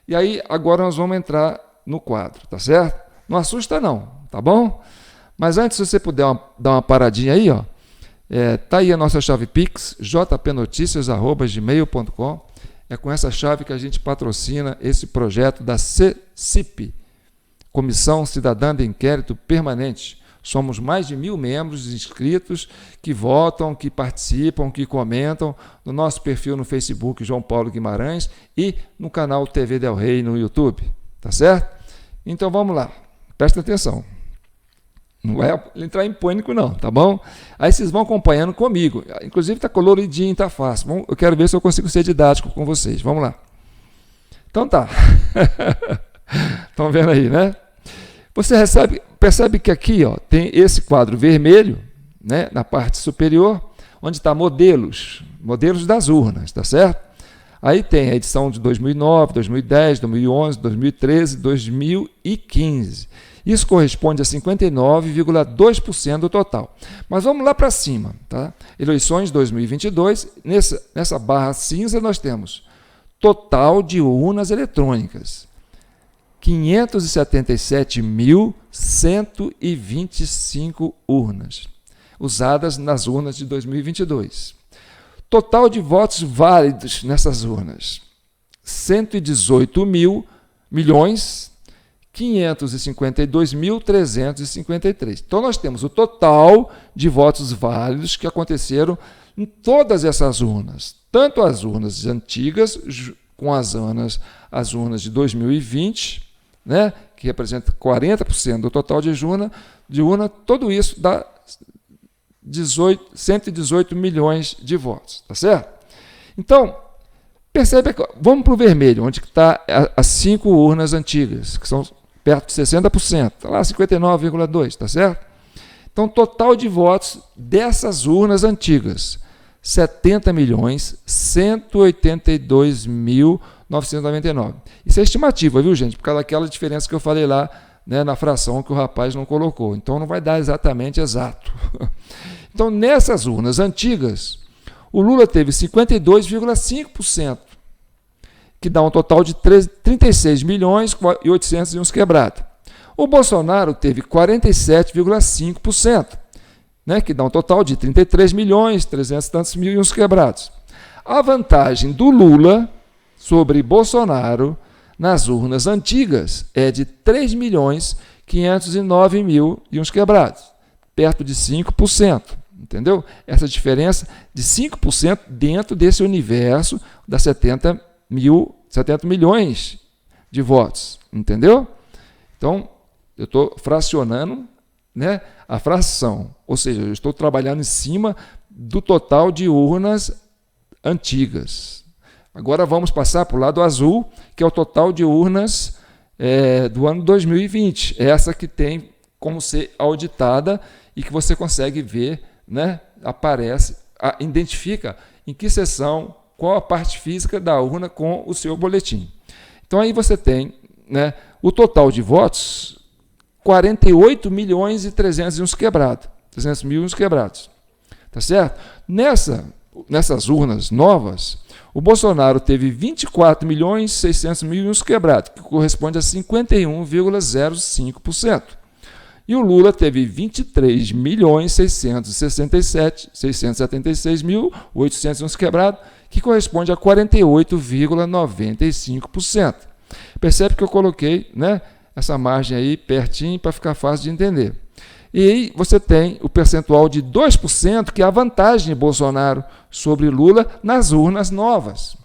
E aí, agora nós vamos entrar no quadro, tá certo? Não assusta não, tá bom? Mas antes, se você puder dar uma paradinha aí, ó, tá aí a nossa chave Pix, jpnoticias@gmail.com. É com essa chave que a gente patrocina esse projeto da CCIP, Comissão Cidadã de Inquérito Permanente. Somos mais de 1.000 membros inscritos que votam, que participam, que comentam no nosso perfil no Facebook João Paulo Guimarães e no canal TV Del Rey no YouTube. Tá certo? Então vamos lá. Presta atenção. Não vai entrar em pânico não, tá bom? Aí vocês vão acompanhando comigo. Inclusive está coloridinho, está fácil. Eu quero ver se eu consigo ser didático com vocês. Vamos lá. Então tá. Estão vendo aí, né? Você percebe que aqui, ó, tem esse quadro vermelho, né, na parte superior, onde está modelos das urnas, tá certo? Aí tem a edição de 2009, 2010, 2011, 2013, 2015. Isso corresponde a 59,2% do total. Mas vamos lá para cima. Tá? Eleições 2022, nessa barra cinza nós temos total de urnas eletrônicas. 577.125 urnas usadas nas urnas de 2022. Total de votos válidos nessas urnas, 118.552.353. Então, nós temos o total de votos válidos que aconteceram em todas essas urnas, tanto as urnas antigas com as urnas de 2020, né, que representa 40% do total de urna, tudo isso dá 118 milhões de votos, tá certo? Então, percebe, vamos para o vermelho, onde está as 5 urnas antigas, que são perto de 60%, está lá 59,2%, tá certo? Então, total de votos dessas urnas antigas, 70.182.999. Isso é estimativa, viu, gente? Por causa daquela diferença que eu falei lá, né, na fração que o rapaz não colocou. Então, não vai dar exatamente exato. Então, nessas urnas antigas, o Lula teve 52,5%, que dá um total de 36.800.000 e uns quebrados. O Bolsonaro teve 47,5%, né, que dá um total de 33.300.000 e uns quebrados. A vantagem do Lula sobre Bolsonaro nas urnas antigas é de 3.509.000 e uns quebrados, perto de 5%, entendeu? Essa diferença de 5% dentro desse universo das 70 milhões de votos, entendeu? Então, eu estou fracionando, né, a fração, ou seja, eu estou trabalhando em cima do total de urnas antigas. Agora vamos passar para o lado azul, que é o total de urnas do ano 2020. Essa que tem como ser auditada e que você consegue ver, né, aparece, identifica em que seção, qual a parte física da urna com o seu boletim. Então aí você tem, né, o total de votos, 48.300.000 e uns quebrados, 300 mil e uns quebrados. Tá certo? Nessas urnas novas, o Bolsonaro teve 24.600.000 e uns quebrados, que corresponde a 51,05%. E o Lula teve 23.676.800 e uns quebrados, que corresponde a 48,95%. Percebe que eu coloquei, né, essa margem aí pertinho para ficar fácil de entender. E aí você tem o percentual de 2%, que é a vantagem de Bolsonaro sobre Lula nas urnas novas.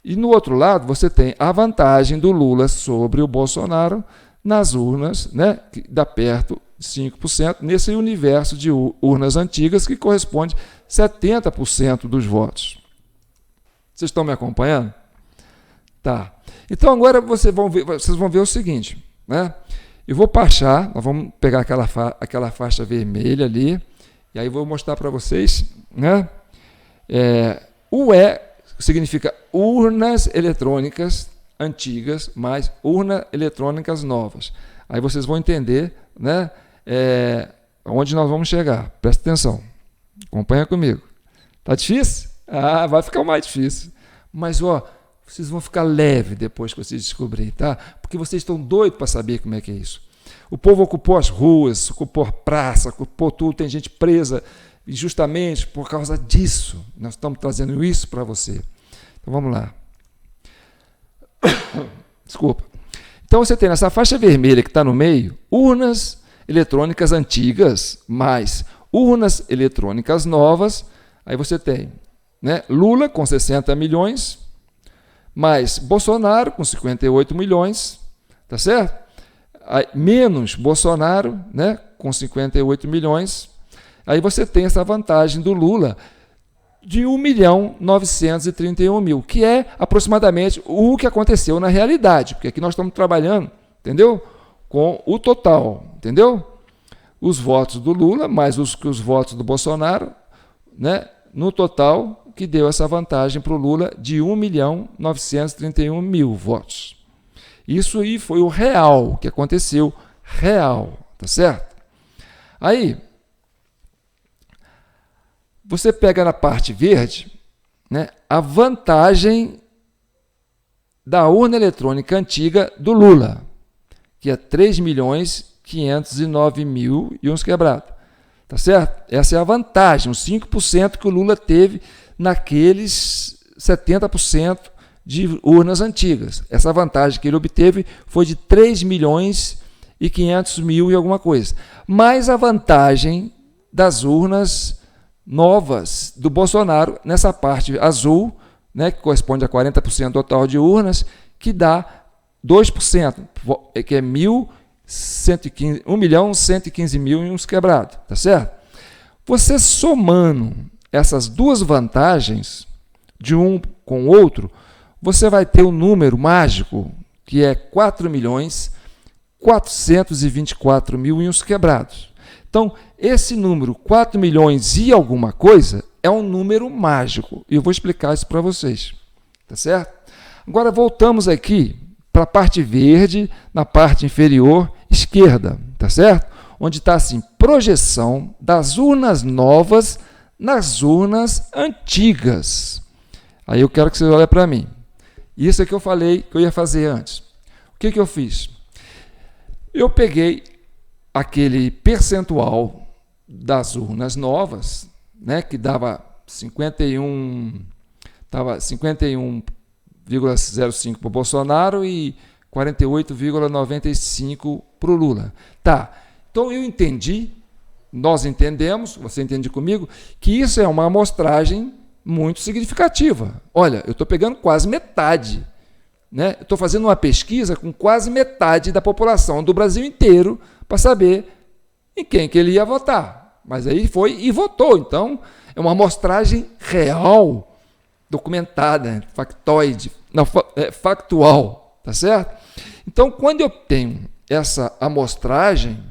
E no outro lado, você tem a vantagem do Lula sobre o Bolsonaro nas urnas, né, que dá perto de 5%, nesse universo de urnas antigas, que corresponde a 70% dos votos. Vocês estão me acompanhando? Tá. Então agora vocês vão ver o seguinte, né? Eu vou baixar, nós vamos pegar aquela faixa vermelha ali, e aí vou mostrar para vocês, né? O E significa urnas eletrônicas antigas mais urnas eletrônicas novas. Aí vocês vão entender, né, onde nós vamos chegar. Presta atenção, acompanha comigo. Tá difícil? Ah, vai ficar mais difícil. Mas, vocês vão ficar leve depois que vocês descobrirem, tá? Porque vocês estão doidos para saber como é que é isso. O povo ocupou as ruas, ocupou a praça, ocupou tudo, tem gente presa, e justamente por causa disso, nós estamos trazendo isso para você. Então, vamos lá. Desculpa. Então, você tem nessa faixa vermelha que está no meio, urnas eletrônicas antigas, mais urnas eletrônicas novas. Aí você tem, né, Lula com 60 milhões, mais Bolsonaro com 58 milhões, tá certo? Aí, menos Bolsonaro, né, com 58 milhões. Aí você tem essa vantagem do Lula de 1.931.000, que é aproximadamente o que aconteceu na realidade, porque aqui nós estamos trabalhando, entendeu? Com o total, entendeu? Os votos do Lula mais os votos do Bolsonaro, né, no total que deu essa vantagem para o Lula de 1.931.000 votos. Isso aí foi o real que aconteceu, real, tá certo? Aí, você pega na parte verde, né, a vantagem da urna eletrônica antiga do Lula, que é 3.509.000 e uns quebrados. Tá certo? Essa é a vantagem, os 5% que o Lula teve naqueles 70% de urnas antigas. Essa vantagem que ele obteve foi de 3.500.000 e alguma coisa. Mais a vantagem das urnas novas do Bolsonaro, nessa parte azul, né, que corresponde a 40% do total de urnas, que dá 2%, que é 1.115.000 e uns quebrados, tá certo? Você somando essas duas vantagens, de um com o outro, você vai ter um número mágico, que é 4.424.000 e uns quebrados. Então, esse número, 4 milhões e alguma coisa, é um número mágico. E eu vou explicar isso para vocês, tá certo? Agora, voltamos aqui para a parte verde, na parte inferior esquerda, tá certo? Onde está assim, projeção das urnas novas nas urnas antigas. Aí eu quero que vocês olhem para mim. Isso é que eu falei que eu ia fazer antes. O que eu fiz? Eu peguei aquele percentual das urnas novas, né, que dava 51,05 para o Bolsonaro e 48,95 para o Lula. Tá, então eu entendi, nós entendemos, você entende comigo, que isso é uma amostragem muito significativa. Olha, eu estou pegando quase metade, né? Eu estou fazendo uma pesquisa com quase metade da população do Brasil inteiro para saber em quem que ele ia votar. Mas aí foi e votou. Então, é uma amostragem real, documentada, factoide, não, factual, tá certo? Então, quando eu tenho essa amostragem,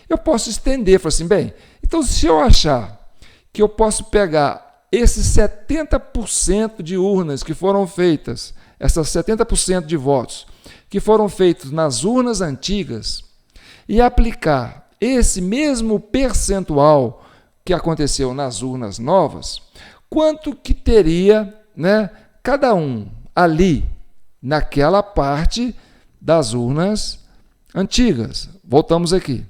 eu posso estender, falar assim, bem, então se eu achar que eu posso pegar esses 70% de urnas que foram feitas, essas 70% de votos que foram feitos nas urnas antigas e aplicar esse mesmo percentual que aconteceu nas urnas novas, quanto que teria, né, cada um ali naquela parte das urnas antigas. Voltamos aqui.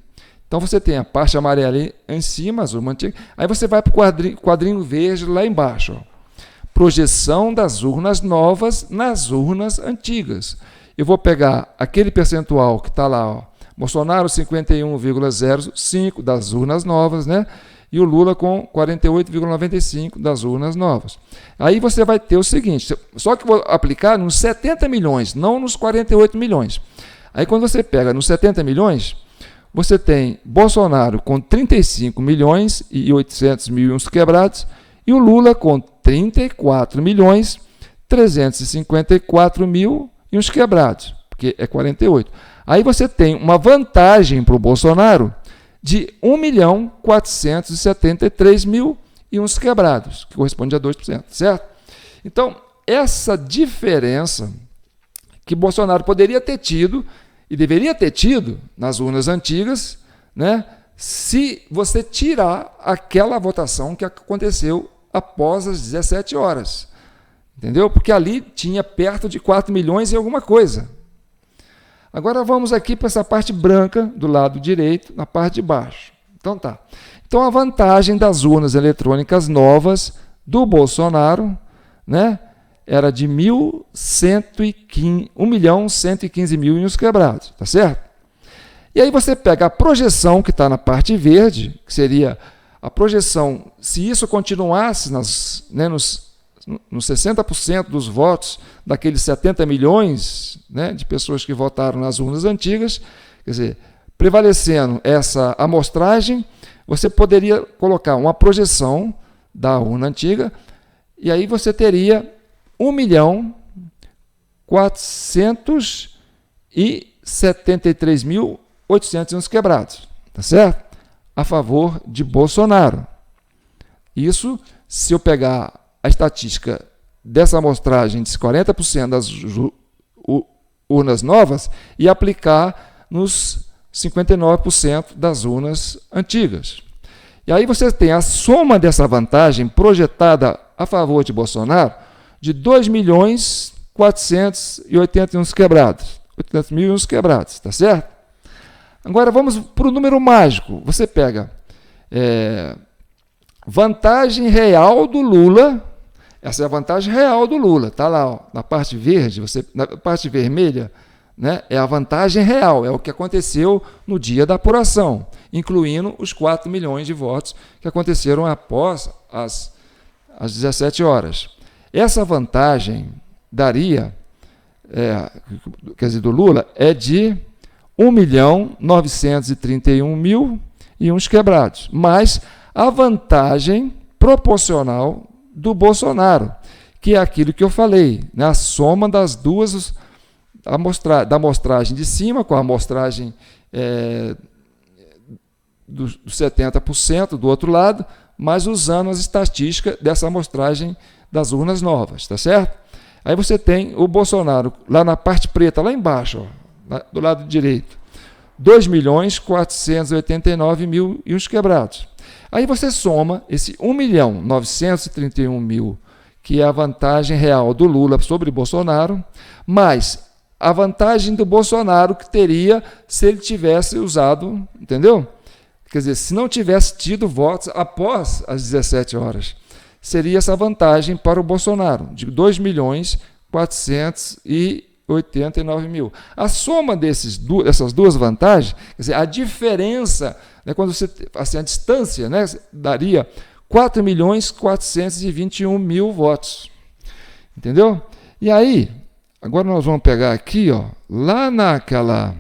Então você tem a parte amarela em cima, as urnas antigas, aí você vai para o quadrinho verde lá embaixo. Ó. Projeção das urnas novas nas urnas antigas. Eu vou pegar aquele percentual que está lá, ó, Bolsonaro 51,05 das urnas novas, né? E o Lula com 48,95 das urnas novas. Aí você vai ter o seguinte, só que vou aplicar nos 70 milhões, não nos 48 milhões. Aí quando você pega nos 70 milhões, você tem Bolsonaro com 35 milhões e 800 mil e uns quebrados, e o Lula com 34 milhões 354 mil e uns quebrados, porque é 48. Aí você tem uma vantagem para o Bolsonaro de 1.473.000 e uns quebrados, que corresponde a 2%, certo? Então, essa diferença que Bolsonaro poderia ter tido e deveria ter tido nas urnas antigas, né, se você tirar aquela votação que aconteceu após as 17 horas. Entendeu? Porque ali tinha perto de 4 milhões e alguma coisa. Agora vamos aqui para essa parte branca do lado direito, na parte de baixo. Então tá. Então a vantagem das urnas eletrônicas novas do Bolsonaro, né, era de 1.115.000 e uns quebrados, tá certo? E aí você pega a projeção que está na parte verde, que seria a projeção, se isso continuasse nos 60% dos votos daqueles 70 milhões, né, de pessoas que votaram nas urnas antigas, quer dizer, prevalecendo essa amostragem, você poderia colocar uma projeção da urna antiga, e aí você teria 1.473.800 quebrados, tá certo? A favor de Bolsonaro. Isso, se eu pegar a estatística dessa amostragem de 40% das urnas novas e aplicar nos 59% das urnas antigas. E aí você tem a soma dessa vantagem projetada a favor de Bolsonaro de 2.481.000 quebrados. 800.000 quebrados, tá certo? Agora vamos para o número mágico. Você pega vantagem real do Lula. Essa é a vantagem real do Lula. Está lá, ó, na parte verde, na parte vermelha, né, é a vantagem real, é o que aconteceu no dia da apuração, incluindo os 4 milhões de votos que aconteceram após as 17 horas. Essa vantagem daria, quer dizer, do Lula, é de 1.931.000 e uns quebrados, mais a vantagem proporcional do Bolsonaro, que é aquilo que eu falei, né? A soma das duas, da amostragem de cima com a amostragem dos 70% do outro lado, mas usando as estatísticas dessa amostragem das urnas novas, tá certo? Aí você tem o Bolsonaro lá na parte preta, lá embaixo, ó, do lado direito, 2.489.000 e uns quebrados. Aí você soma esse 1.931.000, que é a vantagem real do Lula sobre Bolsonaro, mais a vantagem do Bolsonaro que teria se ele tivesse usado, entendeu? Quer dizer, se não tivesse tido votos após as 17 horas, seria essa vantagem para o Bolsonaro, de 2.489.000. A soma dessas duas vantagens, quer dizer, a diferença, né, quando você, assim, a distância, né, daria 4.421.000 votos. Entendeu? E aí, agora nós vamos pegar aqui, ó, lá naquela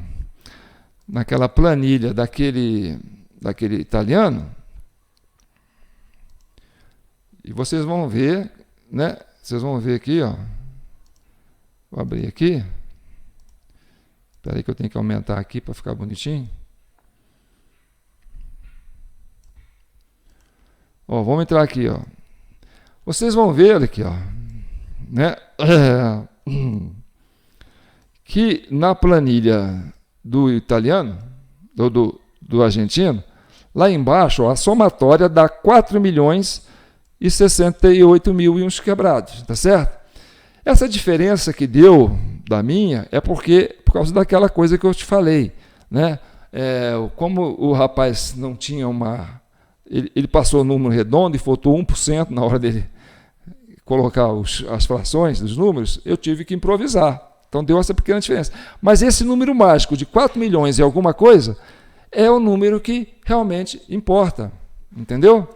planilha daquele italiano, e vocês vão ver, né? Vocês vão ver aqui, ó. Vou abrir aqui. Espera aí que eu tenho que aumentar aqui para ficar bonitinho. Ó, vamos entrar aqui, ó. Vocês vão ver aqui, ó, né? Que na planilha do italiano, do argentino, lá embaixo, ó, a somatória dá 4.068.000 e uns quebrados, tá certo? Essa diferença que deu da minha é por causa daquela coisa que eu te falei, né? Como o rapaz não tinha ele passou o número redondo e faltou 1% na hora dele colocar as frações dos números, eu tive que improvisar. Então deu essa pequena diferença. Mas esse número mágico de 4 milhões e alguma coisa é o número que realmente importa, entendeu?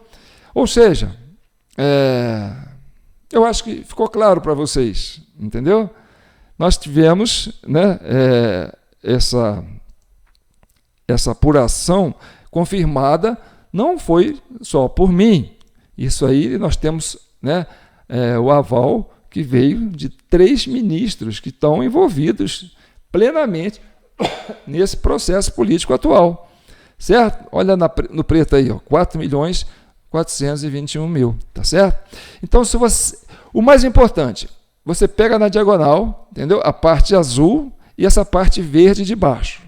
Ou seja, eu acho que ficou claro para vocês, entendeu? Nós tivemos, né, essa apuração confirmada, não foi só por mim. Isso aí nós temos, né, o aval que veio de 3 ministros que estão envolvidos plenamente nesse processo político atual. Certo? Olha no preto aí, ó, 4.421.000, tá certo? Então, o mais importante, você pega na diagonal, entendeu? A parte azul e essa parte verde de baixo.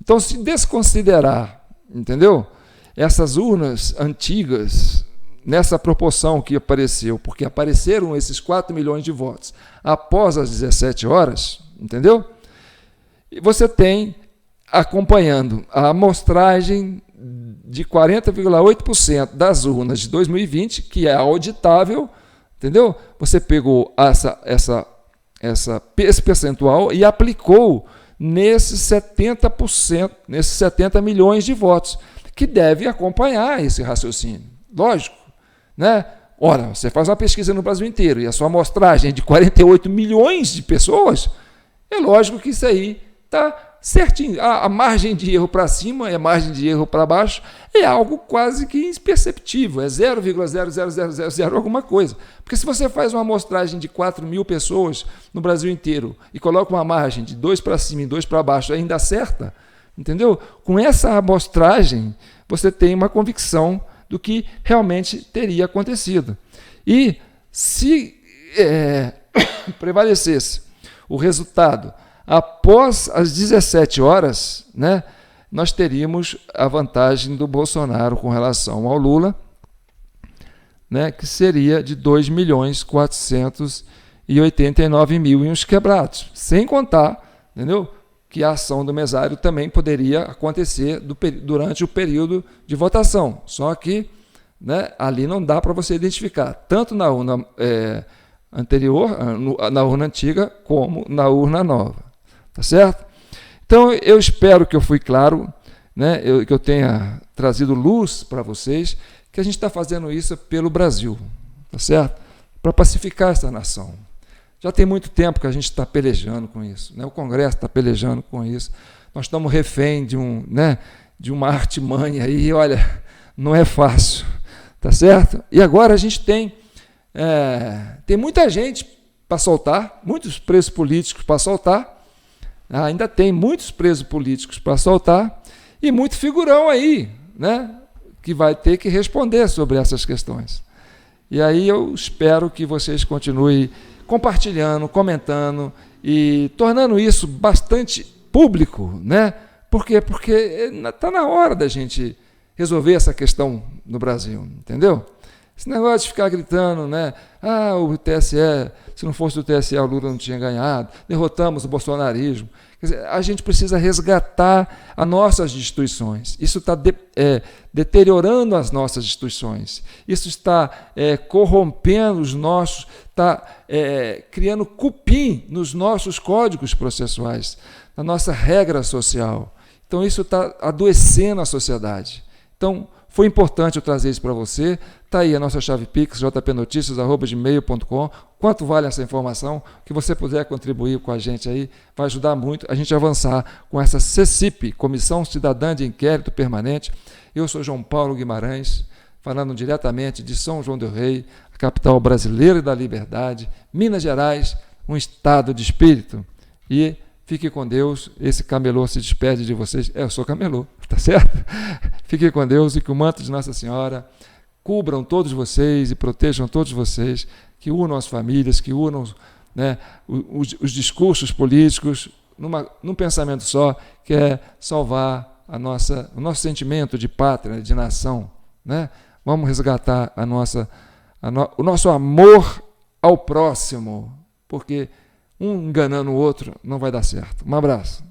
Então, se desconsiderar, entendeu? Essas urnas antigas, nessa proporção que apareceu, porque apareceram esses 4 milhões de votos após as 17 horas, entendeu? E você tem, acompanhando a amostragem de 40,8% das urnas de 2020, que é auditável, entendeu? Você pegou esse percentual e aplicou nesses 70%, nesses 70 milhões de votos, que deve acompanhar esse raciocínio. Lógico, né? Ora, você faz uma pesquisa no Brasil inteiro e a sua amostragem é de 48 milhões de pessoas, é lógico que isso aí está certinho. A margem de erro para cima e a margem de erro para baixo é algo quase que imperceptível, é 0,00000 alguma coisa. Porque se você faz uma amostragem de 4 mil pessoas no Brasil inteiro e coloca uma margem de 2 para cima e 2 para baixo, ainda acerta, entendeu? Com essa amostragem, você tem uma convicção do que realmente teria acontecido. E Se prevalecesse o resultado após as 17 horas, né, nós teríamos a vantagem do Bolsonaro com relação ao Lula, né, que seria de 2.489.000 e uns quebrados, sem contar, entendeu, que a ação do mesário também poderia acontecer durante o período de votação, só que, né, ali não dá para você identificar, tanto na urna anterior, na urna antiga, como na urna nova, tá certo? Então, eu espero que eu fui claro, né, que eu tenha trazido luz para vocês, que a gente está fazendo isso pelo Brasil, tá certo? Para pacificar essa nação. Já tem muito tempo que a gente está pelejando com isso, né? O Congresso está pelejando com isso. Nós estamos refém de uma artimanha aí, olha, não é fácil, tá certo? E agora a gente tem muita gente para soltar, muitos presos políticos para soltar, ainda tem muitos presos políticos para soltar e muito figurão aí, né, que vai ter que responder sobre essas questões. E aí eu espero que vocês continuem compartilhando, comentando e tornando isso bastante público, né? Por quê? Porque está na hora da gente resolver essa questão no Brasil, entendeu? Esse negócio de ficar gritando, né? O TSE, se não fosse o TSE, o Lula não tinha ganhado, derrotamos o bolsonarismo. Quer dizer, a gente precisa resgatar as nossas instituições. Isso está deteriorando as nossas instituições. Isso está corrompendo os nossos, está criando cupim nos nossos códigos processuais, na nossa regra social. Então, isso está adoecendo a sociedade. Então, foi importante eu trazer isso para você. Está aí a nossa chave Pix, jpnoticias@gmail.com. Quanto vale essa informação? Que você puder contribuir com a gente aí, vai ajudar muito a gente a avançar com essa CCIP, Comissão Cidadã de Inquérito Permanente. Eu sou João Paulo Guimarães, falando diretamente de São João del Rei, a capital brasileira da liberdade, Minas Gerais, um estado de espírito. E fique com Deus, esse camelô se despede de vocês. Eu sou camelô, tá certo? Fique com Deus e que o manto de Nossa Senhora cubram todos vocês e protejam todos vocês, que unam as famílias, que unam, né, os discursos políticos num pensamento só, que é salvar o nosso sentimento de pátria, de nação, né? Vamos resgatar o nosso amor ao próximo, porque um enganando o outro não vai dar certo. Um abraço.